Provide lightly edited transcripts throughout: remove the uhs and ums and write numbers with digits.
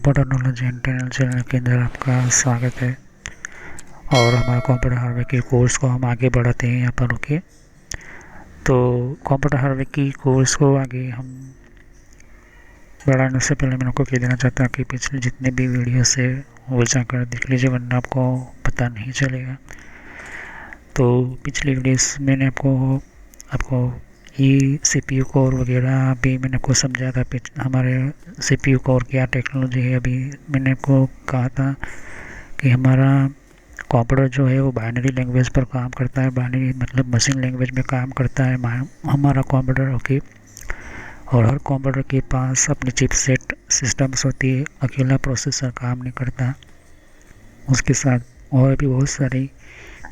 Computer knowledge internal channel के अंदर आपका स्वागत है। और हमारे कंप्यूटर हार्डवेयर के कोर्स को हम आगे बढ़ाते हैं यहाँ पर रुके। तो कंप्यूटर हार्डवेयर की कोर्स को आगे हम बढ़ाने से पहले मैं आपको कह देना चाहता हूँ कि पिछले जितने भी वीडियोस है वो जाकर देख लीजिए, वरना आपको पता नहीं चलेगा। तो पिछले वीडियोस मैंने आपको ये CPU कोर वगैरह भी मैंने आपको समझा था। हमारे CPU कोर क्या टेक्नोलॉजी है। अभी मैंने आपको कहा था कि हमारा कंप्यूटर जो है वो बाइनरी लैंग्वेज पर काम करता है। बाइनरी मतलब मशीन लैंग्वेज में काम करता है हमारा कंप्यूटर। ओके। और हर कंप्यूटर के पास अपनी चिपसेट सिस्टम्स होती है। अकेला प्रोसेसर काम नहीं करता, उसके साथ और भी बहुत सारी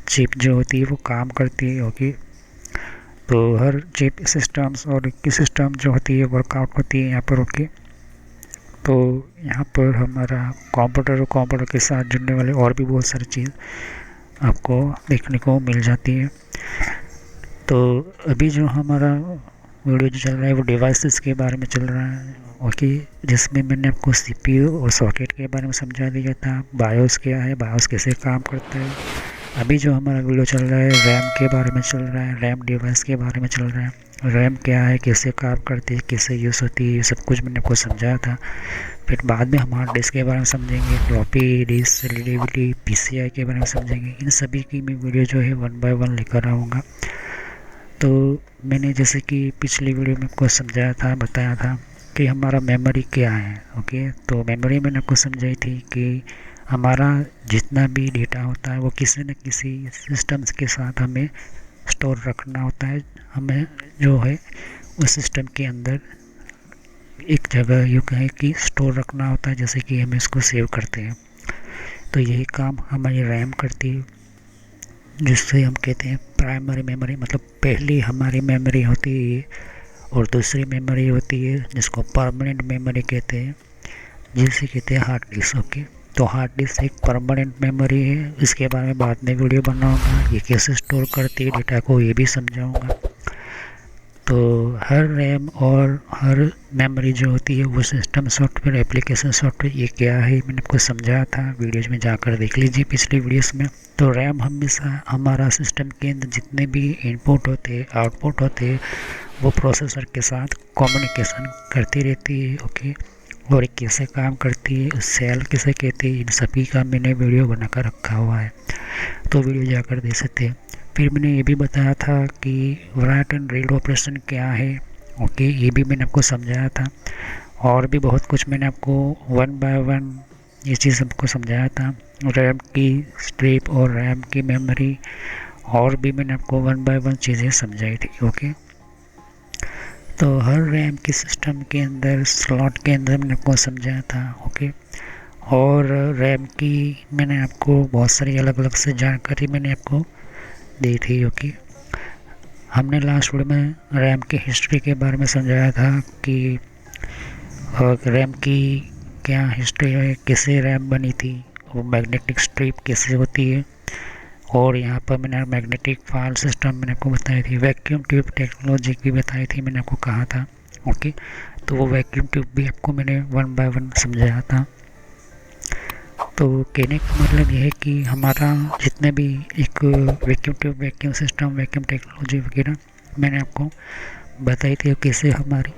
चिप जो होती है वो काम करती है। ओके। तो हर चिप सिस्टम्स और की सिस्टम जो होती है वर्कआउट होती है यहाँ पर। ओके। तो यहाँ पर हमारा कंप्यूटर के साथ जुड़ने वाले और भी बहुत सारी चीज़ आपको देखने को मिल जाती है। तो अभी जो हमारा वीडियो जो चल रहा है वो डिवाइसेस के बारे में चल रहा है। ओके। जिसमें मैंने आपको CPU और सॉकेट के बारे में समझा दिया था। बायोस क्या है, बायोस कैसे काम करता है। अभी जो हमारा वीडियो चल रहा है रैम के बारे में चल रहा है, रैम डिवाइस के बारे में चल रहा है। रैम क्या है, कैसे काम करती है, कैसे यूज़ होती है, ये सब कुछ मैंने आपको समझाया था। फिर बाद में हम हार्ड डिस्क के बारे में समझेंगे, फ्लॉपी डिस्क, एलईडी, PCI के बारे में समझेंगे। इन सभी की मैं वीडियो जो है 1 बाय 1 लेकर आऊँगा। तो मैंने जैसे कि पिछली वीडियो में आपको समझाया था, बताया था कि हमारा मेमोरी क्या है। ओके। तो मेमोरी मैंने आपको समझाई थी कि हमारा जितना भी डेटा होता है वो किसी न किसी सिस्टम्स के साथ हमें स्टोर रखना होता है। हमें जो है उस सिस्टम के अंदर एक जगह यूँ कहें कि स्टोर रखना होता है, जैसे कि हम इसको सेव करते हैं। तो यही काम हमारी रैम करती है, जिससे हम कहते हैं प्राइमरी मेमोरी। मतलब पहली हमारी मेमोरी होती है और दूसरी मेमोरी होती है जिसको परमानेंट मेमोरी कहते हैं, जिसे कहते हैं हार्ड डिस्क। ओके। तो हार्ड डिस्क एक परमानेंट मेमोरी है। इसके बारे में बाद में वीडियो बनाऊंगा, ये कैसे स्टोर करती है डेटा को ये भी समझाऊंगा। तो हर रैम और हर मेमोरी जो होती है वो सिस्टम सॉफ्टवेयर, एप्लीकेशन सॉफ्टवेयर, ये क्या है मैंने आपको समझाया था। वीडियोज में जाकर देख लीजिए पिछली वीडियोस में। तो रैम हमेशा हमारा सिस्टम के अंदर जितने भी इनपुट होते हैं, आउटपुट होते हैं, वो प्रोसेसर के साथ कम्युनिकेशन करती रहती है। ओके। और ये कैसे काम करती है, सेल किसे कहते हैं, इन सभी का मैंने वीडियो बनाकर रखा हुआ है, तो वीडियो जाकर देख सकते हैं। फिर मैंने ये भी बताया था कि राइट एंड रीड ऑपरेशन क्या है। ओके। ये भी मैंने आपको समझाया था। और भी बहुत कुछ मैंने आपको 1 बाय 1 ये चीज़ आपको समझाया था। रैम की स्ट्रिप और रैम की मेमोरी और भी मैंने आपको 1 बाय 1 चीज़ें समझाई थी। ओके। तो हर रैम की सिस्टम के अंदर स्लॉट के अंदर मैंने आपको समझाया था। ओके। और रैम की मैंने आपको बहुत सारी अलग अलग से जानकारी मैंने आपको दी थी। ओके। हमने लास्ट वीडियो में रैम की हिस्ट्री के बारे में समझाया था कि रैम की क्या हिस्ट्री है, कैसे रैम बनी थी, वो मैग्नेटिक स्ट्रिप कैसे होती है। और यहाँ पर मैंने मैग्नेटिक फाइल सिस्टम मैंने आपको बताई थी। वैक्यूम ट्यूब टेक्नोलॉजी की बताई थी, मैंने आपको कहा था। ओके। तो वो वैक्यूम ट्यूब भी आपको मैंने 1 बाय 1 समझाया था। तो कहने का मतलब यह है कि हमारा जितने भी एक vacuum tube, vacuum system, vacuum technology वगैरह मैंने आपको बताई थी, कैसे हमारी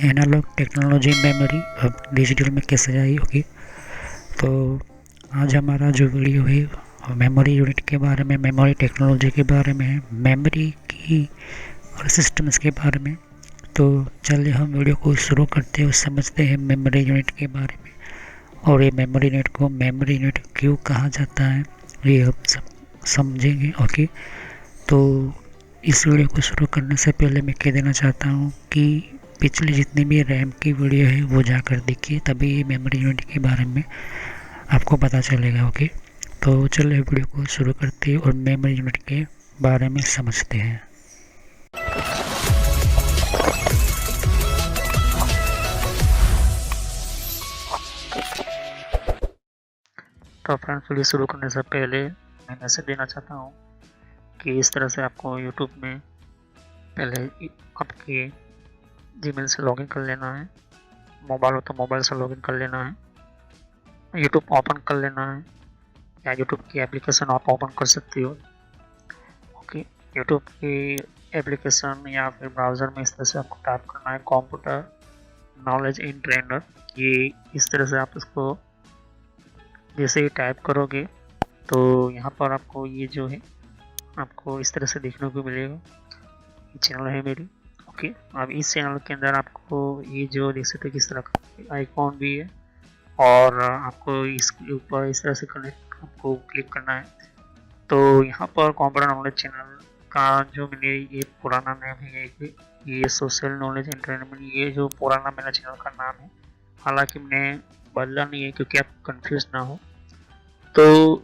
एनालॉग टेक्नोलॉजी मेमोरी अब डिजिटल में कैसे आई होगी। तो आज हमारा जो वीडियो है मेमोरी यूनिट के बारे में, मेमोरी टेक्नोलॉजी के बारे में है, मेमोरी की और सिस्टम्स के बारे में। तो चलिए हम वीडियो को शुरू करते हैं और समझते हैं मेमोरी यूनिट के बारे में। और ये मेमोरी यूनिट को मेमोरी यूनिट क्यों कहा जाता है ये हम सब समझेंगे। ओके। तो इस वीडियो को शुरू करने से पहले मैं कह देना चाहता हूँ कि पिछले जितनी भी रैम की वीडियो है वो जाकर देखिए, तभी मेमोरी यूनिट के बारे में आपको पता चलेगा। ओके। तो चलिए वीडियो को शुरू करते हैं और मेमोरी यूनिट के बारे में समझते हैं। तो फ्रेंड्स, वीडियो शुरू करने से पहले मैं मैसेज देना चाहता हूँ कि इस तरह से आपको यूट्यूब में पहले आपके जीमेल से लॉगिन कर लेना है। मोबाइल हो तो मोबाइल से लॉगिन कर लेना है, यूट्यूब ओपन कर लेना है, या यूट्यूब की एप्लीकेशन आप ओपन कर सकते हो। ओके, यूट्यूब की एप्लीकेशन या फिर ब्राउज़र में इस तरह से आपको टाइप करना है कंप्यूटर नॉलेज इन ट्रेनर। ये इस तरह से आप इसको जैसे ही टाइप करोगे तो यहाँ पर आपको ये जो है आपको इस तरह से देखने को मिलेगा। ये चैनल है मेरी। ओके, अब इस चैनल के अंदर आपको ये जो देख सकते हो किस तरह का आइकॉन भी है, और आपको इसके ऊपर इस तरह से कनेक्ट आपको क्लिक करना है। तो यहाँ पर कंप्यूटर नॉलेज चैनल का जो मैंने ये पुराना नाम है, ये सोशल नॉलेज एंटरटेनमेंट, ये जो पुराना मेरा चैनल का नाम है, हालांकि मैंने बदला नहीं है क्योंकि आप कंफ्यूज ना हो। तो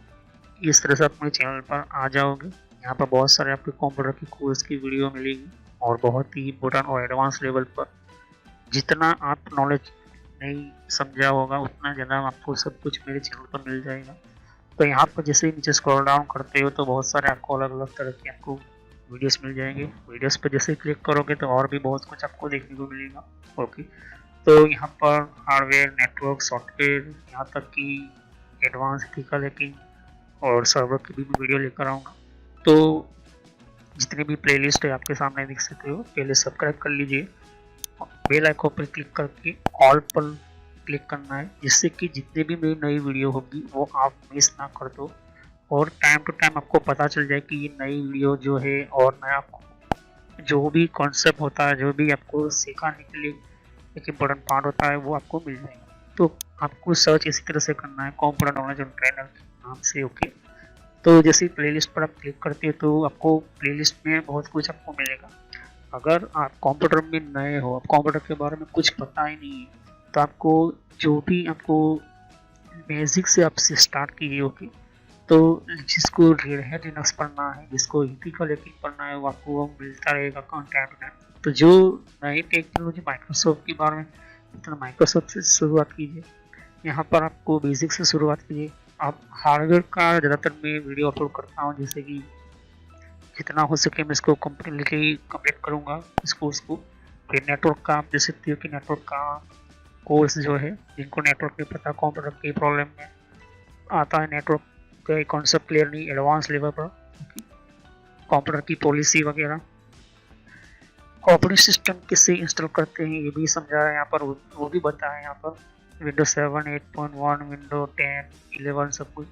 इस तरह से आप मेरे चैनल पर आ जाओगे। यहाँ पर बहुत सारे आपके कंप्यूटर की कोर्स की वीडियो मिलेगी, और बहुत ही इम्पोर्टेंट और एडवांस लेवल पर जितना आप नॉलेज नहीं समझा होगा उतना ज़्यादा आपको सब कुछ मेरे चैनल पर मिल जाएगा। तो यहाँ पर जैसे ही नीचे स्क्रॉल डाउन करते हो तो बहुत सारे आपको अलग अलग तरह की आपको वीडियोस मिल जाएंगे। वीडियोस पर जैसे क्लिक करोगे तो और भी बहुत कुछ आपको देखने को मिलेगा। ओके, तो यहाँ पर हार्डवेयर, नेटवर्क, सॉफ्टवेयर, यहाँ तक कि एडवांस एथिकल हैकिंग और सर्वर की भी वीडियो लेकर आऊँगा। तो जितनी भी प्लेलिस्ट है आपके सामने देख सकते हो, पहले सब्सक्राइब कर लीजिए, बेल आइकन पर क्लिक करके ऑल पर क्लिक करना है, जिससे कि जितने भी मेरी नई वीडियो होगी वो आप मिस ना कर दो, और टाइम टू टाइम आपको पता चल जाए कि ये नई वीडियो जो है और नया जो भी कॉन्सेप्ट होता है, जो भी आपको सिखाने के लिए एक इम्पोर्टेंट पार्ट होता है, वो आपको मिल जाएगा। तो आपको सर्च इसी तरह से करना है कंप्यूटर नॉलेज एंड ट्रेनर के नाम से। ओके, तो जैसे प्लेलिस्ट पर आप क्लिक करते हो तो आपको प्लेलिस्ट में बहुत कुछ आपको मिलेगा। अगर आप कंप्यूटर में नए हो, आप कंप्यूटर के बारे में कुछ पता ही नहीं है, तो आपको जो भी आपको बेसिक से आपसे स्टार्ट कीजिए। ओके, तो जिसको रेड हैट लिनक्स पढ़ना है, जिसको एथिकल हैकिंग पढ़ना है, वो आपको वो मिलता रहेगा कंटेंट। तो जो नई टेक्नोलॉजी माइक्रोसॉफ्ट के बारे में, तो माइक्रोसॉफ्ट से शुरुआत कीजिए। यहाँ पर आपको बेसिक से शुरुआत कीजिए। आप हार्डवेयर का ज़्यादातर मैं वीडियो अपलोड करता हूँ, जैसे कि जितना हो सके मैं इसको कम्प्लीटली कंप्लीट करूँगा इस कोर्स को। फिर नेटवर्क का आप देख सकते हो कि नेटवर्क का कोर्स जो है, जिनको नेटवर्क नहीं पता, कंप्यूटर की प्रॉब्लम में आता है, नेटवर्क का कॉन्सेप्ट क्लियर नहीं, एडवांस लेवल पर कंप्यूटर की पॉलिसी वगैरह, ऑपरेटिंग सिस्टम किससे इंस्टॉल करते हैं ये भी समझा है यहाँ पर, वो भी बताया यहाँ पर। विंडोज 7, 8.1, विंडो 10, 11 सब कुछ,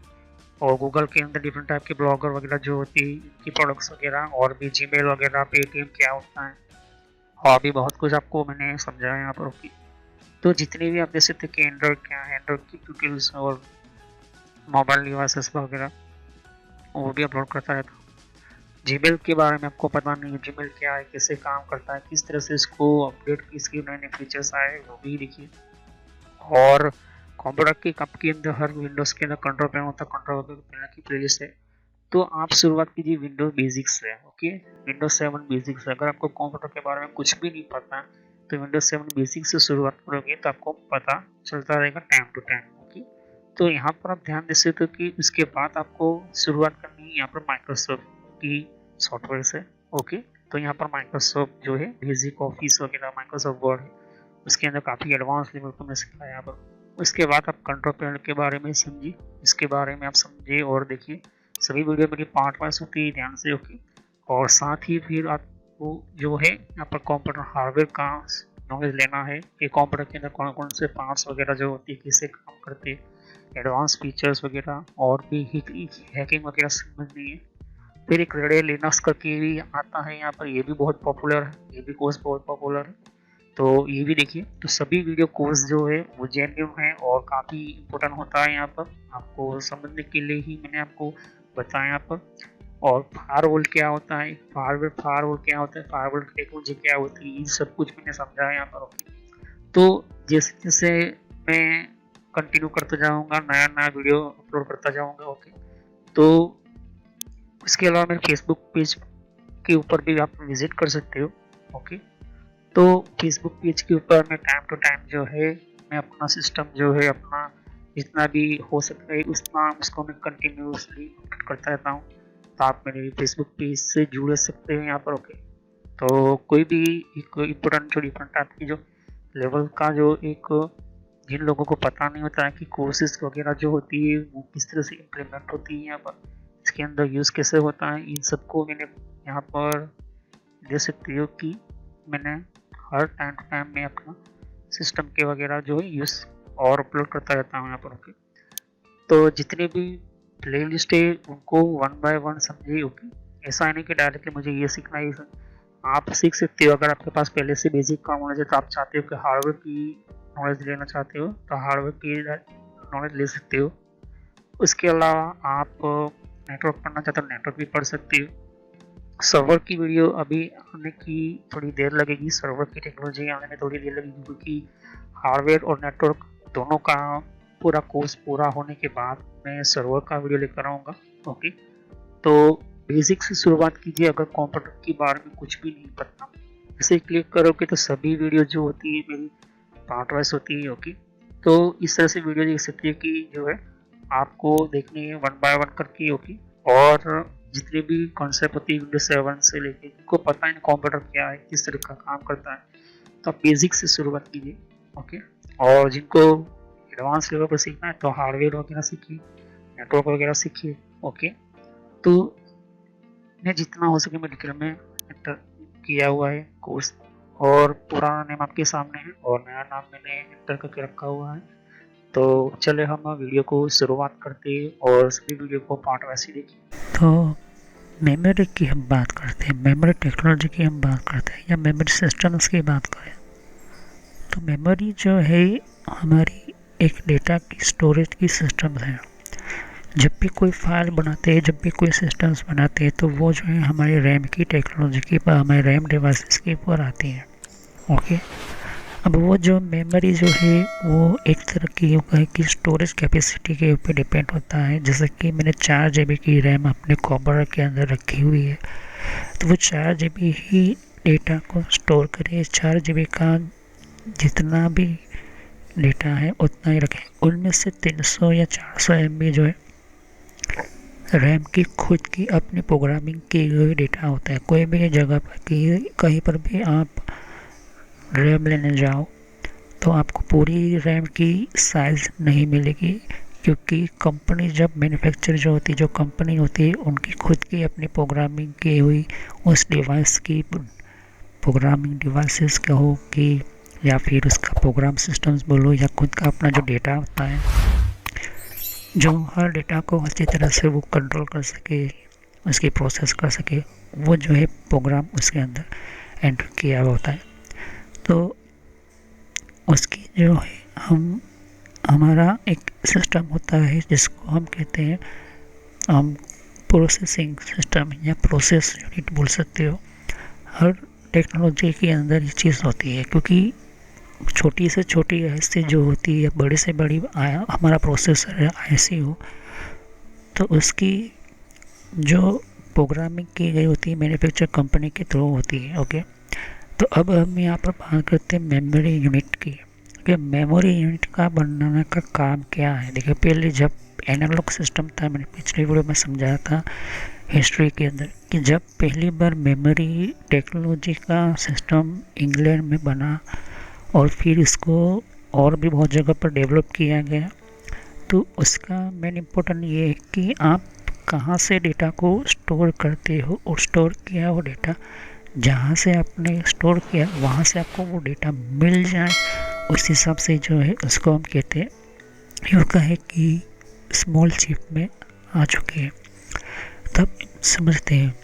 और गूगल के अंदर डिफरेंट टाइप के ब्लॉगर वगैरह जो होती है की प्रोडक्ट्स वगैरह, और भी जीमेल वगैरह, पेटीएम क्या होता है, और भी बहुत कुछ आपको मैंने समझाया यहाँ पर। ओके, तो जितने भी आप देख सकते हैं कि एंड्रॉइड क्या है, एंड्रॉइड की ट्यूटोरियल्स और मोबाइल डिवाइसेस वगैरह वो भी अपलोड करता रहता हूँ। जीमेल के बारे में आपको पता नहीं है, जीमेल क्या है, कैसे काम करता है, किस तरह से इसको अपडेट, इसके नए नए फीचर्स आए वो भी देखिए। और कंप्यूटर के कप के अंदर हर विंडोज़ के अंदर कंट्रोल पैनल होता है, कंट्रोल पैनल की प्लेलिस्ट है। तो आप शुरुआत कीजिए विंडोज बेसिक्स से। Okay, Windows 7 basics. अगर आपको कंप्यूटर के बारे में कुछ भी नहीं पता तो विंडोज 7 बेसिक्स से शुरुआत करोगे तो आपको पता चलता रहेगा टाइम टू टाइम। ओके, तो यहाँ पर आप ध्यान दे सकते हो कि उसके बाद आपको शुरुआत करनी है यहाँ पर माइक्रोसॉफ्ट की सॉफ्टवेयर से। ओके, तो यहाँ पर माइक्रोसॉफ्ट जो है बेसिक ऑफिस वगैरह, माइक्रोसॉफ्ट वर्ड है, उसके अंदर काफ़ी एडवांस लेवल पर मैं सिखाया यहाँ पर। उसके बाद आप कंट्रोल पैनल के बारे में समझिए, इसके बारे में आप समझिए और देखिए। सभी वीडियो मेरी पार्ट वाइज होती है, ध्यान से। ओके, और साथ ही फिर आपको जो है यहाँ पर कंप्यूटर हार्डवेयर का नॉलेज लेना है कि कंप्यूटर के अंदर कौन कौन से पार्ट्स वगैरह जो होती है, कैसे काम करते हैं, एडवांस फीचर्स वगैरह, और भी हैकिंग वगैरह समझनी है। फिर एक रेड हैट लिनक्स करके भी आता है यहाँ पर, ये भी बहुत पॉपुलर है, ये भी कोर्स बहुत पॉपुलर है, तो ये भी देखिए। तो सभी वीडियो कोर्स जो है वो जेन्युइन है और काफ़ी इम्पोर्टेंट होता है यहाँ पर, आपको समझने के लिए ही मैंने आपको बताया यहाँ पर। और फायरवॉल क्या होता है, फायरवॉल क्या होता है, फायरवॉल टेक्नोलॉजी क्या होती है, ये सब कुछ मैंने समझाया यहाँ पर। ओके, तो जैसे जैसे मैं कंटिन्यू करता जाऊँगा, नया नया वीडियो अपलोड करता जाऊँगा। ओके, तो इसके अलावा मेरे फेसबुक पेज के ऊपर भी आप विजिट कर सकते हो। ओके, तो फेसबुक पेज के ऊपर मैं टाइम टू टाइम जो है मैं अपना सिस्टम जो है अपना जितना भी हो सकता है उतना उसको मैं कंटिन्यूसली अपडेट करता रहता हूँ। तो आप मेरे फेसबुक पेज से जुड़ सकते हैं यहाँ पर। ओके, तो कोई भी एक इम्पोर्टेंट जो डिफरेंट टाइप की जो लेवल का जो एक, जिन लोगों को पता नहीं होता है कि कोर्सेज वगैरह जो होती है वो किस तरह से इम्प्लीमेंट होती है, यहाँ पर इसके अंदर यूज़ कैसे होता है, इन सबको मैंने यहाँ पर दे सकती हो कि मैंने हर टाइम टू टाइम में अपना सिस्टम के वगैरह जो है यूज़ और अपलोड करता रहता हूँ यहाँ पर। ओके, तो जितने भी प्ले लिस्ट है उनको वन बाय वन समझिए। ओके, ऐसा है नहीं कि डायरेक्टली मुझे ये सीखना है, आप सीख सकते हो। अगर आपके पास पहले से बेसिक का नॉलेज है तो आप चाहते हो कि हार्डवेयर की नॉलेज लेना चाहते हो तो हार्डवेयर की नॉलेज ले सकते हो। उसके अलावा आप नेटवर्क पढ़ना चाहते हो नेटवर्क भी पढ़ सकते हो। सर्वर की वीडियो अभी आने की थोड़ी देर लगेगी, सर्वर की टेक्नोलॉजी आने में थोड़ी देर लगेगी, क्योंकि हार्डवेयर और नेटवर्क दोनों का पूरा कोर्स पूरा होने के बाद मैं सर्वर का वीडियो लेकर आऊँगा। ओके, तो बेसिक से शुरुआत कीजिए। अगर कंप्यूटर के बारे में कुछ भी नहीं पता, इसे क्लिक करोगे तो सभी वीडियो जो होती है मेरी पार्ट वाइज होती है। ओके, तो इस तरह से वीडियो देख सकती है कि जो है आपको देखनी है वन बाय वन करके। ओके, और जितने भी कॉन्सेप्ट होती है विंडोज 7 से लेके, जिनको पता है कंप्यूटर क्या है, किस तरह का काम करता है, तो आप बेसिक से शुरुआत कीजिए। ओके, और जिनको एडवांस लेवल पर सीखना है तो हार्डवेयर वगैरह सीखिए, नेटवर्क वगैरह सीखिए। ओके, तो मैं जितना हो सके मैं डिटेल में एंटर किया हुआ है कोर्स, और पुराना नेम आपके सामने है और नया नाम मैंने एंटर करके रखा हुआ है। तो चले हम वीडियो को शुरुआत करते हैं और सभी वीडियो को पार्ट वाइज देखिए। तो मेमोरी की हम बात करते हैं, मेमोरी टेक्नोलॉजी की हम बात करते हैं या मेमोरी सिस्टम्स की बात करें, तो मेमोरी जो है हमारी एक डेटा की स्टोरेज की सिस्टम है। जब भी कोई फाइल बनाते हैं, जब भी कोई सिस्टम्स बनाते हैं, तो वो जो है हमारे रैम की टेक्नोलॉजी की, हमारे रैम डिवाइसेस के ऊपर आती है। ओके, अब वो जो मेमोरी जो है वो एक तरह की है कि स्टोरेज कैपेसिटी के ऊपर डिपेंड होता है। जैसे कि मैंने 4 GB की रैम अपने कंप्यूटर के अंदर रखी हुई है, तो वो 4 GB ही डेटा को स्टोर करे। 4 GB का जितना भी डेटा है उतना ही रखें। उनमें से 300 या 400 MB जो है रैम की खुद की अपनी प्रोग्रामिंग की हुई डेटा होता है। कोई भी जगह पर कहीं पर भी आप रैम लेने जाओ तो आपको पूरी रैम की साइज़ नहीं मिलेगी, क्योंकि कंपनी जब मैन्युफैक्चर जो होती है, जो कंपनी होती है, उनकी खुद की अपनी प्रोग्रामिंग की हुई उस डिवाइस की, प्रोग्रामिंग डिवाइसेस कहो कि या फिर उसका प्रोग्राम सिस्टम्स बोलो, या खुद का अपना जो डेटा होता है, जो हर डेटा को अच्छी तरह से वो कंट्रोल कर सके, उसकी प्रोसेस कर सके, वो जो है प्रोग्राम उसके अंदर एंटर किया हुआ होता है। तो उसकी जो है हमारा एक सिस्टम होता है जिसको हम कहते हैं हम प्रोसेसिंग सिस्टम या प्रोसेस यूनिट बोल सकते हो। हर टेक्नोलॉजी के अंदर ये चीज़ होती है, क्योंकि छोटी से छोटी ऐसी जो होती है, बड़ी से बड़ी हमारा प्रोसेसर है ऐसी हो, तो उसकी जो प्रोग्रामिंग की गई होती है मैन्युफैक्चर कंपनी के थ्रू होती है। ओके, तो अब हम यहाँ पर बात करते हैं मेमोरी यूनिट की कि मेमोरी यूनिट का बनाने का काम क्या है। देखिए, पहले जब एनालॉग सिस्टम था, मैंने पिछली वीडियो में समझाया था हिस्ट्री के अंदर कि जब पहली बार मेमोरी टेक्नोलॉजी का सिस्टम इंग्लैंड में बना और फिर इसको और भी बहुत जगह पर डेवलप किया गया, तो उसका मेन इम्पोर्टेंट ये है कि आप कहाँ से डेटा को स्टोर करते हो, और स्टोर किया वो डेटा जहाँ से आपने स्टोर किया वहाँ से आपको वो डेटा मिल जाए, उस हिसाब से जो है उसको हम कहते हैं, यूँ कहे कि स्मॉल चिप में आ चुके हैं। तब समझते हैं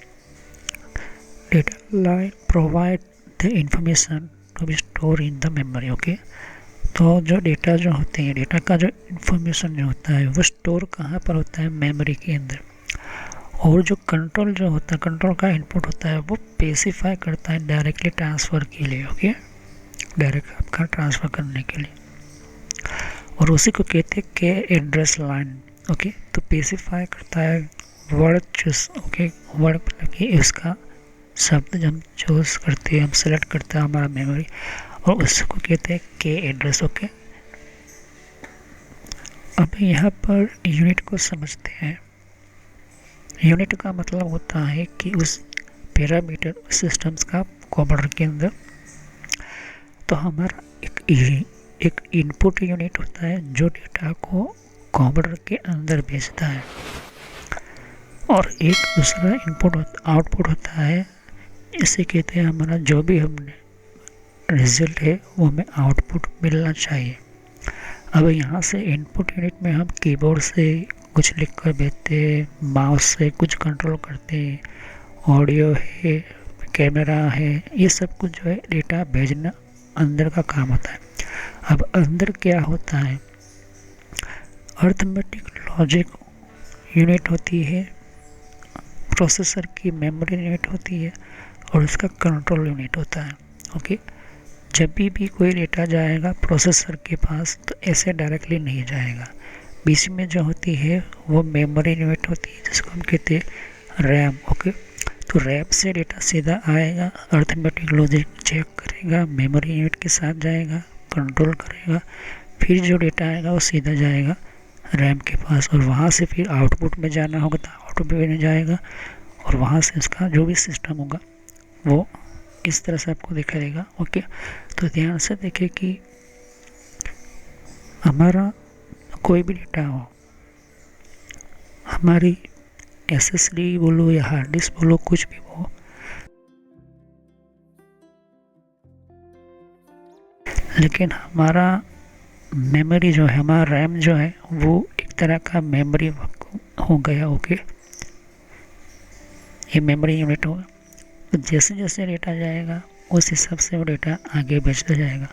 data line provide the information to be store in the memory. Okay, तो जो डेटा जो होते हैं, डेटा का जो इन्फॉर्मेशन जो होता है वो स्टोर कहाँ पर होता है, मेमोरी के अंदर। और जो कंट्रोल जो होता है, कंट्रोल का इनपुट होता है, वो स्पेसिफाई करता है डायरेक्टली ट्रांसफ़र के लिए। ओके, डायरेक्ट आपका ट्रांसफ़र करने के लिए, और उसी को कहते हैं के एड्रेस लाइन। ओके, तो स्पेसिफाई करता है वर्ड चूज। ओके, वर्ड मतलब कि उसका शब्द हम चूज करते हैं, हम सेलेक्ट करते हैं हमारा मेमोरी, और उसको कहते हैं के एड्रेस। ओके, अब यहाँ पर यूनिट को समझते हैं। यूनिट का मतलब होता है कि उस पैरामीटर सिस्टम्स का कंप्यूटर के अंदर, तो हमारा एक इनपुट यूनिट होता है जो डेटा को कंप्यूटर के अंदर भेजता है, और एक दूसरा आउटपुट होता है। इसे कहते हैं हमारा जो भी हमने रिजल्ट है वो हमें आउटपुट मिलना चाहिए। अब यहाँ से इनपुट यूनिट में हम कीबोर्ड से कुछ लिख कर भेजते हैं, माउस से कुछ कंट्रोल करते हैं, ऑडियो है, कैमरा है, ये सब कुछ जो है डेटा भेजना अंदर का काम होता है। अब अंदर क्या होता है, अर्थमेटिक लॉजिक यूनिट होती है, प्रोसेसर की मेमोरी यूनिट होती है, और उसका कंट्रोल यूनिट होता है। ओके, जब भी कोई डेटा जाएगा प्रोसेसर के पास तो ऐसे डायरेक्टली नहीं जाएगा। बीच में जो होती है वो मेमोरी यूनिट होती है जिसको हम कहते हैं रैम। ओके, तो रैम से डेटा सीधा आएगा, अर्थमेटिक लॉजिक चेक करेगा, मेमोरी यूनिट के साथ जाएगा, कंट्रोल करेगा, फिर जो डेटा आएगा वो सीधा जाएगा रैम के पास, और वहाँ से फिर आउटपुट में जाना होगा तो आउटपुट में जाएगा, और वहाँ से उसका जो भी सिस्टम होगा वो इस तरह से आपको दिखाई देगा। ओके, तो ध्यान से देखिए कि हमारा कोई भी डेटा हो, हमारी एसएसडी बोलो या हार्ड डिस्क बोलो, कुछ भी हो, लेकिन हमारा मेमोरी जो है, हमारा रैम जो है वो एक तरह का मेमोरी हो गया। ओके, ये मेमोरी यूनिट होगा। तो जैसे जैसे डेटा जाएगा उस हिसाब से वो डेटा आगे भेजता जाएगा,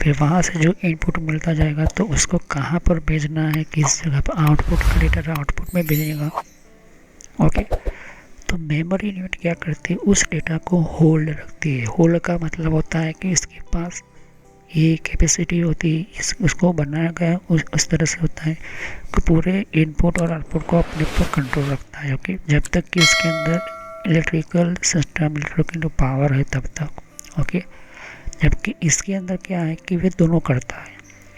फिर वहाँ से जो इनपुट मिलता जाएगा तो उसको कहाँ पर भेजना है, किस जगह पर आउटपुट का डेटा आउटपुट में भेजेगा। ओके, तो मेमोरी यूनिट क्या करती है, उस डेटा को होल्ड रखती है। होल्ड का मतलब होता है कि इसके पास ये कैपेसिटी होती है, उसको बनाया गया उस तरह से होता है कि पूरे इनपुट और आउटपुट को अपने पर कंट्रोल रखता है। ओके, जब तक कि इसके अंदर इलेक्ट्रिकल सिस्टम, इलेक्ट्रिकल पावर है तब तक। ओके, जबकि इसके अंदर क्या है कि वे दोनों करता है,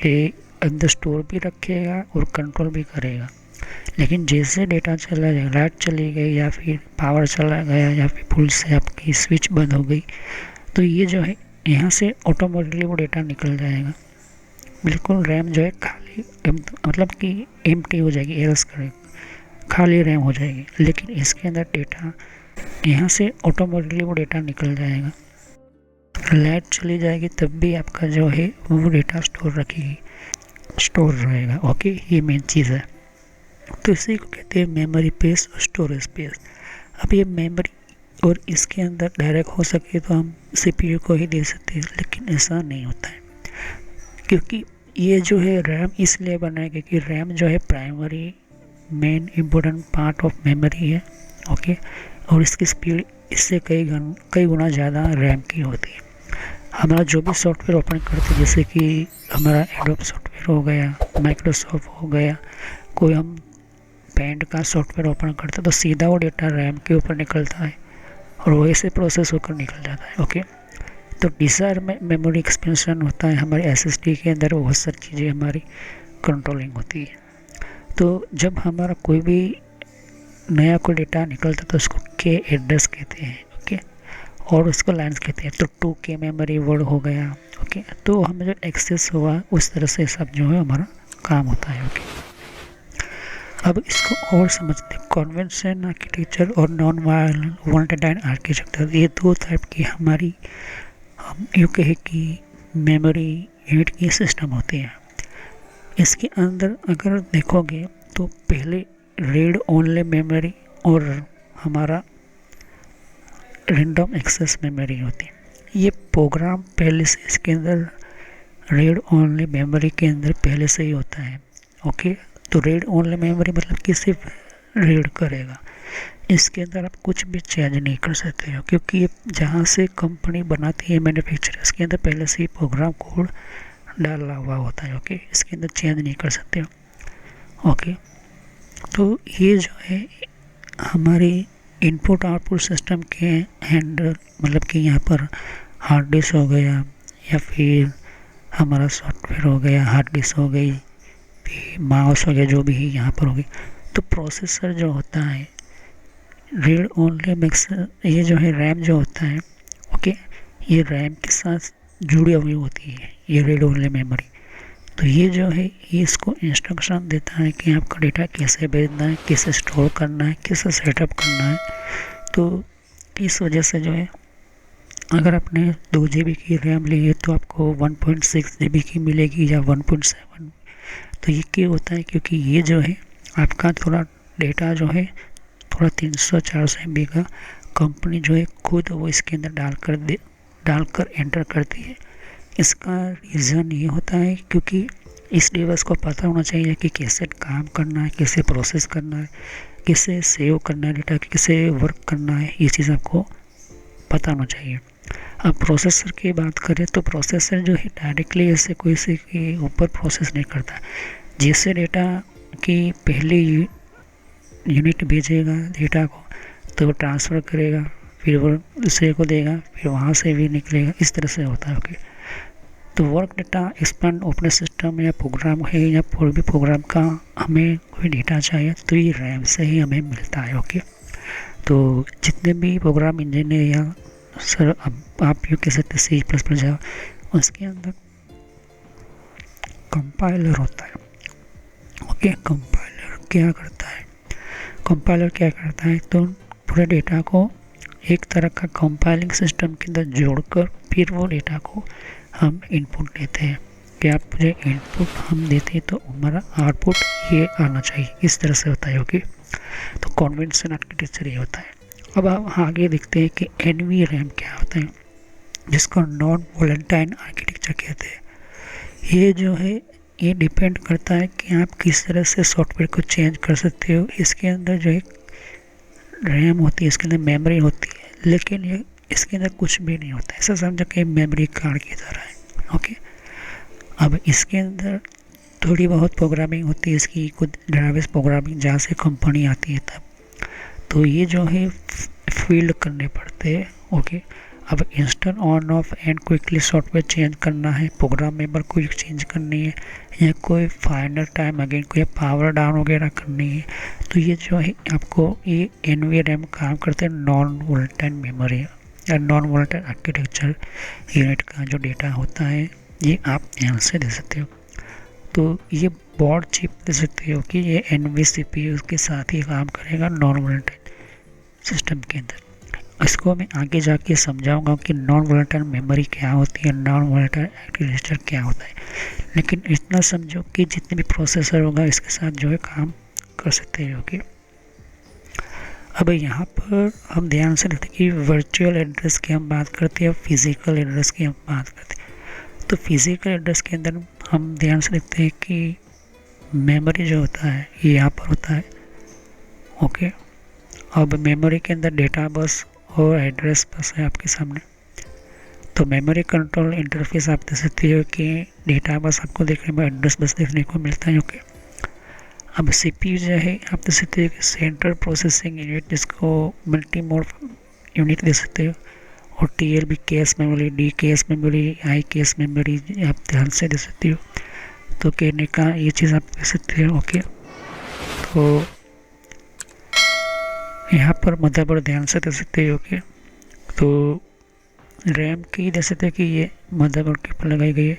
ये अंदर स्टोर भी रखेगा और कंट्रोल भी करेगा। लेकिन जैसे डेटा चला जाएगा, लाइट चली गई या फिर पावर चला गया या फिर फुल से आपकी स्विच बंद हो गई, तो ये जो है यहाँ से ऑटोमेटिकली वो डेटा निकल जाएगा। बिल्कुल रैम जो है खाली, मतलब कि एम्प्टी हो जाएगी, एरर्स करेगा, खाली रैम हो जाएगी। लेकिन इसके अंदर डेटा यहाँ से ऑटोमेटिकली वो डेटा निकल जाएगा। लाइट चली जाएगी तब भी आपका जो है वो डेटा स्टोर रहेगा। ओके, ये मेन चीज़ है। तो इसी को कहते हैं मेमोरी स्पेस और स्टोरेज स्पेस। अब ये मेमोरी और इसके अंदर डायरेक्ट हो सके तो हम सीपीयू को ही दे सकते हैं, लेकिन ऐसा नहीं होता है, क्योंकि ये जो है रैम इसलिए बना है क्योंकि रैम जो है primary main important part of memory है। ओके, और इसकी स्पीड इससे कई गुना ज़्यादा रैम की होती है। हमारा जो भी सॉफ्टवेयर ओपन करते हैं, जैसे कि हमारा एडोब सॉफ्टवेयर हो गया, माइक्रोसॉफ्ट हो गया, कोई हम पेंट का सॉफ्टवेयर ओपन करते हैं तो सीधा वो डेटा रैम के ऊपर निकलता है और वही से प्रोसेस होकर निकल जाता है। ओके, तो डिजायर में मेमोरी एक्सपेंशन होता है हमारे एसएसडी के अंदर, बहुत सारी चीज़ें हमारी कंट्रोलिंग होती है। तो जब हमारा कोई भी नया कोई डेटा निकलता है तो उसको के एड्रेस कहते हैं। ओके, और उसको लाइन्स कहते हैं। तो 2K मेमोरी वर्ड हो गया। ओके, तो हमें जो एक्सेस हुआ उस तरह से सब जो है हमारा काम होता है। ओके, अब इसको और समझते हैं, कन्वेंशन आर्किटेक्चर और नॉन वोलेटाइल आर्किटेक्चर, ये दो टाइप की हमारी हम यूँ कहे कि मेमोरी यूनिट की सिस्टम होती है। इसके अंदर अगर देखोगे तो पहले रीड ओनली मेमोरी और हमारा रैंडम एक्सेस मेमोरी होती है। ये प्रोग्राम पहले से इसके अंदर रीड ओनली मेमोरी के अंदर पहले से ही होता है। ओके, तो रीड ओनली मेमोरी मतलब कि सिर्फ रीड करेगा, इसके अंदर आप कुछ भी चेंज नहीं कर सकते हो, क्योंकि ये जहाँ से कंपनी बनाती है मैन्युफैक्चर, इसके अंदर पहले से ही प्रोग्राम कोड डाला हुआ होता है। ओके, इसके अंदर चेंज नहीं कर सकते हो। ओके, तो ये जो है हमारी इनपुट आउटपुट सिस्टम के हैंडल, मतलब कि यहाँ पर हार्ड डिस्क हो गया या फिर हमारा सॉफ्टवेयर हो गया, हार्ड डिस्क हो गई, माउस हो गया, जो भी यहाँ पर होगी। तो प्रोसेसर जो होता है रीड ओनली मिक्स, ये जो है रैम जो होता है, ओके, ये रैम के साथ जुड़ी हुई होती है ये रीड ओनली मेमोरी। तो ये जो है ये इसको इंस्ट्रक्शन देता है कि आपका डेटा कैसे भेजना है, कैसे स्टोर करना है, कैसे सेटअप करना है। तो इस वजह से जो है अगर आपने 2 GB की रैम ली है तो आपको 1.6 GB की मिलेगी या 1.7। तो ये क्यों होता है, क्योंकि ये जो है आपका थोड़ा डेटा जो है थोड़ा 300-400 MB का कंपनी जो है खुद वो इसके अंदर डालकर एंटर करती है। इसका रीज़न ये होता है क्योंकि इस डिवाइस को पता होना चाहिए कि कैसे काम करना है, कैसे प्रोसेस करना है, कैसे सेव करना है डेटा, कैसे वर्क करना है, ये चीज़ आपको पता होना चाहिए। अब प्रोसेसर की बात करें तो प्रोसेसर जो है डायरेक्टली ऐसे कोई से के ऊपर प्रोसेस नहीं करता। जैसे डेटा की पहली यूनिट भेजेगा डेटा को तो वो ट्रांसफ़र करेगा, फिर वो दूसरे को देगा, फिर वहाँ से भी निकलेगा, इस तरह से होता है। ओके, तो work data expand operating system या प्रोग्राम है या कोई भी प्रोग्राम का हमें कोई डेटा चाहिए तो ये रैम से ही हमें मिलता है। ओके, तो जितने भी प्रोग्राम इंजन है या सर अब आप यूँ कह सकते C++ जावा, उसके अंदर कंपाइलर होता है। ओके, कंपाइलर क्या करता है तो पूरे डेटा को एक तरह का कंपाइलिंग सिस्टम के अंदर जोड़कर फिर वो डेटा को हम इनपुट देते हैं कि आप मुझे इनपुट हम देते हैं तो हमारा आउटपुट ये आना चाहिए, इस तरह से होता है। ओके, तो कन्वेंशन आर्किटेक्चर ये होता है। अब आप आगे देखते हैं कि NVRAM क्या होता है, जिसको नॉन वोलेटाइल आर्किटेक्चर कहते हैं। ये जो है ये डिपेंड करता है कि आप किस तरह से सॉफ्टवेयर को चेंज कर सकते हो। इसके अंदर जो एक रैम होती है, इसके अंदर मेमोरी होती है, लेकिन ये इसके अंदर कुछ भी नहीं होता है, ऐसा समझो कि मेमोरी कार्ड की तरह है। ओके, अब इसके अंदर थोड़ी बहुत प्रोग्रामिंग होती है, इसकी कुछ डेटाबेस प्रोग्रामिंग जहाँ से कंपनी आती है तब, तो ये जो है फील्ड करने पड़ते हैं। ओके, अब install on off and quickly software change करना है, प्रोग्राम मेमोरी को चेंज करनी है, या कोई फाइनल टाइम अगेन कोई पावर डाउन वगैरह करनी है, तो ये जो है आपको ये NVRAM काम करते हैं नॉन वोलेटाइल मेमोरी या नॉन वोलेटाइल आर्किटेक्चर यूनिट का जो डेटा होता है ये आप यहाँ से दे सकते हो। तो ये बोर्ड चिप दे सकते हो कि ये NVCPU के साथ ही काम करेगा नॉन वोलेटाइल सिस्टम के अंदर। इसको मैं आगे जाके समझाऊंगा कि नॉन वोलेटाइल मेमोरी क्या होती है, नॉन वोलेटाइल आर्किटेक्चर क्या होता है, लेकिन इतना समझो कि जितने भी प्रोसेसर होगा इसके साथ जो है काम कर सकते हैं। ओके, अब यहाँ पर हम ध्यान से रखते हैं कि वर्चुअल एड्रेस की हम बात करते हैं, फिज़िकल एड्रेस की हम बात करते हैं। तो फिज़िकल एड्रेस के अंदर हम ध्यान से रखते हैं कि मेमोरी जो होता है ये यहाँ पर होता है। ओके, अब मेमोरी के अंदर डेटा बस और एड्रेस बस है आपके सामने। तो मेमोरी कंट्रोल इंटरफेस आप देख सकते हो कि डेटा बस आपको देखने में, एड्रेस बस देखने को मिलता है। ओके, अब CPU जो है आप देख सकते हो कि सेंट्रल प्रोसेसिंग यूनिट, जिसको मल्टी मोड यूनिट दे सकते हो, और TLB cache memory, D cache memory, I cache memory आप ध्यान से दे सकते हो। तो कहने का ये चीज़ आप देख सकते हो। ओके, तो यहाँ पर मदरबोर्ड ध्यान से दे सकते हो। ओके, तो रैम की दे सकते हो कि ये मदरबोर्ड के ऊपर लगाई गई है,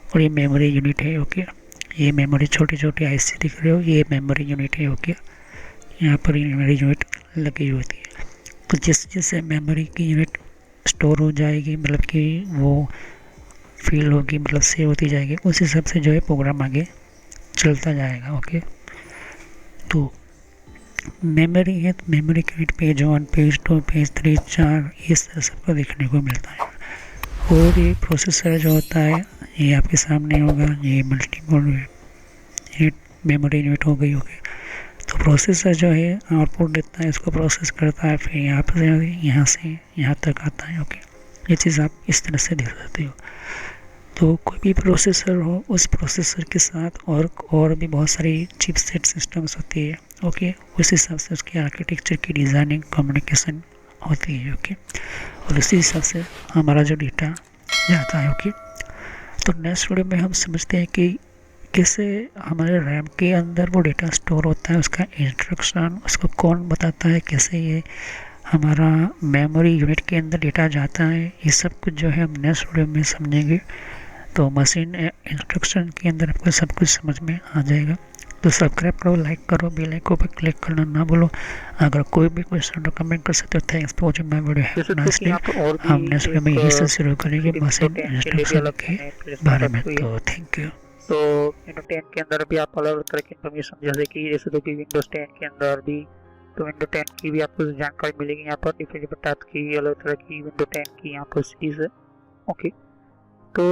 और ये मेमोरी यूनिट है। ओके, ये मेमोरी छोटी छोटी IC दिख रहे हो, ये मेमोरी यूनिट है। ओके, यहाँ पर मेमोरी यूनिट लगी होती है। तो जैसे जैसे मेमोरी की यूनिट स्टोर हो जाएगी, मतलब कि वो फील होगी, मतलब सेव होती जाएगी, उस हिसाब से जो है प्रोग्राम आगे चलता जाएगा। ओके, तो मेमोरी है तो memory unit page 1, page 2, page 3, 4 इस तरह सबको देखने को मिलता है। और ये प्रोसेसर जो होता है ये आपके सामने होगा, ये multi mode unit memory unit हो गई। ओके, तो प्रोसेसर जो है आउटपुट देता है, इसको प्रोसेस करता है, फिर यहाँ से यहाँ तक आता है। ओके, ये चीज़ आप इस तरह से देख सकते हो। तो कोई भी प्रोसेसर हो, उस प्रोसेसर के साथ और भी बहुत सारी चिपसेट सिस्टम्स होती है। ओके, उस हिसाब से उसकी आर्किटेक्चर की डिज़ाइनिंग कम्युनिकेशन होती है। ओके, और उसी हिसाब से हमारा जो डेटा जाता है। ओके, तो नेक्स्ट वीडियो में हम समझते हैं कि कैसे हमारे रैम के अंदर वो डेटा स्टोर होता है, उसका इंस्ट्रक्शन उसको कौन बताता है, कैसे ये हमारा मेमोरी यूनिट के अंदर डेटा जाता है, ये सब कुछ जो है हम नेक्स्ट वीडियो में समझेंगे। तो मशीन इंस्ट्रक्शन के अंदर आपको सब कुछ समझ में आ जाएगा। तो सब्सक्राइब करो, लाइक करो, बेल आइकन पर क्लिक करना ना भूलो। अगर कोई भी क्वेश्चन तो कमेंट कर सकते हो। Thanks for watching my video. Have a nice day. हम नेक्स्ट वीडियो में यही से शुरू करेंगे मशीन इंस्ट्रक्शन के बारे में। तो थैंक यू। तो विंडो 10 के अंदर भी आप अलग अलग तरह की इन्फॉर्मेशन, जैसे कि तो कि विंडोज 10 के अंदर भी तो विंडो 10 की भी आपको जानकारी मिलेगी यहाँ पर। डिफरेंट टाइप की अलग तरह की विंडो 10 की यहाँ पर सीरीज है। ओके, तो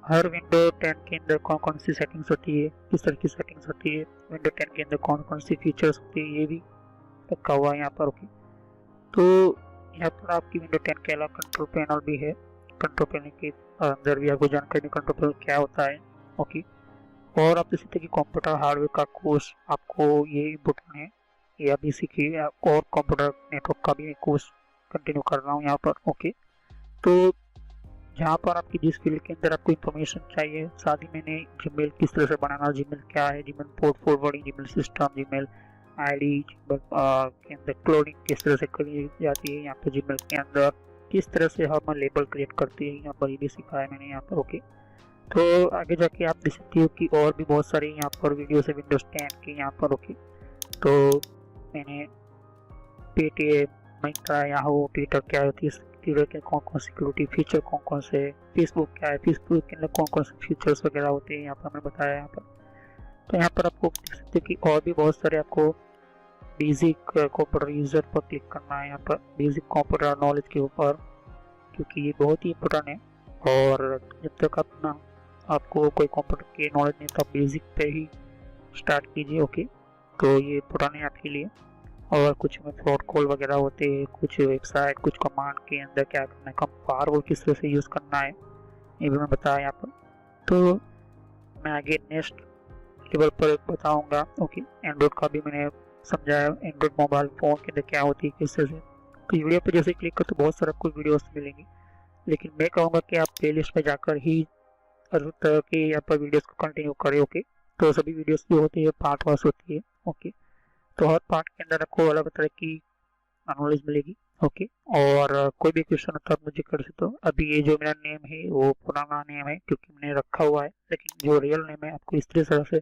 हर विंडो 10 के अंदर कौन कौन सी सेटिंग्स होती है, किस तरह की सेटिंग्स होती है, विंडो 10 के अंदर कौन कौन सी फीचर्स होती है, ये भी रखा हुआ है यहाँ पर। ओके, तो यहाँ पर आपकी विंडो 10 के अलावा कंट्रोल पैनल भी है। कंट्रोल पैनल के अंदर भी आपको जानकारी कंट्रोल पैनल क्या होता है। ओके, और आप इसी तरह की कंप्यूटर हार्डवेयर का कोर्स आपको ये इम्पोर्टेंट है, ये अभी सीखिए। और कंप्यूटर नेटवर्क का भी कोर्स कंटिन्यू कर रहा हूँ यहाँ पर। ओके, तो जहाँ पर आपकी जिस फील्ड के अंदर आपको इन्फॉर्मेशन चाहिए, साथ ही मैंने जीमेल किस तरह से बनाना, जीमेल क्या है, Gmail port forwarding, Gmail system, Gmail ID, Gmail के अंदर क्लोनिंग किस तरह से करी जाती है, यहाँ पर जीमेल के अंदर किस तरह से हम लेबल क्रिएट करते हैं, यहाँ पर ये भी सिखाया मैंने यहाँ पर। ओके, तो आगे जाके आप देख सकते हो कि और भी बहुत सारे यहाँ पर वीडियोस है विंडोज 10 के यहाँ पर। ओके, तो मैंने पेटीएम, मिंत्रा, याहू, ट्विटर क्या होती है, ट्विटर के कौन कौन सिक्योरिटी फीचर कौन कौन से, फेसबुक क्या है, फेसबुक के अंदर कौन कौन से फीचर्स वगैरह होते हैं, यहाँ पर मैंने बताया यहाँ पर। तो यहाँ पर आपको देख सकते हैं कि और भी बहुत सारे आपको बेसिक कंप्यूटर यूजर पर क्लिक करना है यहाँ पर, बेसिक कंप्यूटर नॉलेज के ऊपर, क्योंकि ये बहुत ही इम्पोर्टेंट है। और जब तक अपना आपको कोई कंप्यूटर की नॉलेज नहीं, तो आप बेसिक पे ही स्टार्ट कीजिए। ओके, तो ये इम्पोर्टेंट है आपके लिए। और कुछ में फ्रॉड कॉल वगैरह होते हैं, कुछ वेबसाइट, कुछ कमांड के अंदर क्या करना है, कम फायरवॉल किस तरह से यूज़ करना है, ये भी मैं बताया यहाँ पर। तो मैं आगे नेक्स्ट लेवल पर बताऊंगा। ओके, एंड्रॉइड का भी मैंने समझाया, एंड्रॉइड मोबाइल फ़ोन के अंदर क्या होती है, किस तरह से। तो वीडियो पर जैसे क्लिक कर तो बहुत सारे आपको वीडियोस मिलेंगी, लेकिन मैं कहूँगा कि आप प्ले लिस्ट पर जाकर ही हर तरह के यहाँ पर वीडियोस को कंटिन्यू करें। ओके, तो सभी वीडियोस जो होती है पार्ट वाइज होती है। ओके, तो हर पार्ट के अंदर आपको अलग तरह की नॉलेज मिलेगी। ओके, और कोई भी क्वेश्चन होता है आप मुझे कर सकते हो। अभी ये जो मेरा नेम है वो पुराना नेम है क्योंकि मैंने रखा हुआ है, लेकिन जो रियल नेम है आपको इस तरह से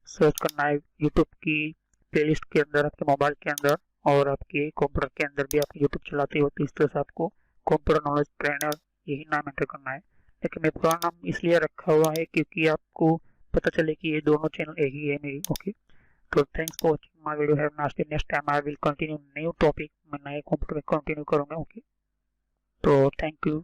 सर्च करना है यूट्यूब की प्लेलिस्ट के अंदर, आपके मोबाइल के अंदर, और आपके कंप्यूटर के अंदर भी आप यूट्यूब चलाते हो, तो इस तरह से आपको कंप्यूटर नॉलेज ट्रेनर यही नाम एंटर करना है। लेकिन मैं पुराना नाम इसलिए रखा हुआ है क्योंकि आपको पता चले कि ये दोनों चैनल एक ही है मेरी। Okay, so thanks for watching my video. Have a nice day. Next time I will continue new topic. मैं नए कंप्यूटर में कंटिन्यू करूँगा। ओके, तो थैंक यू।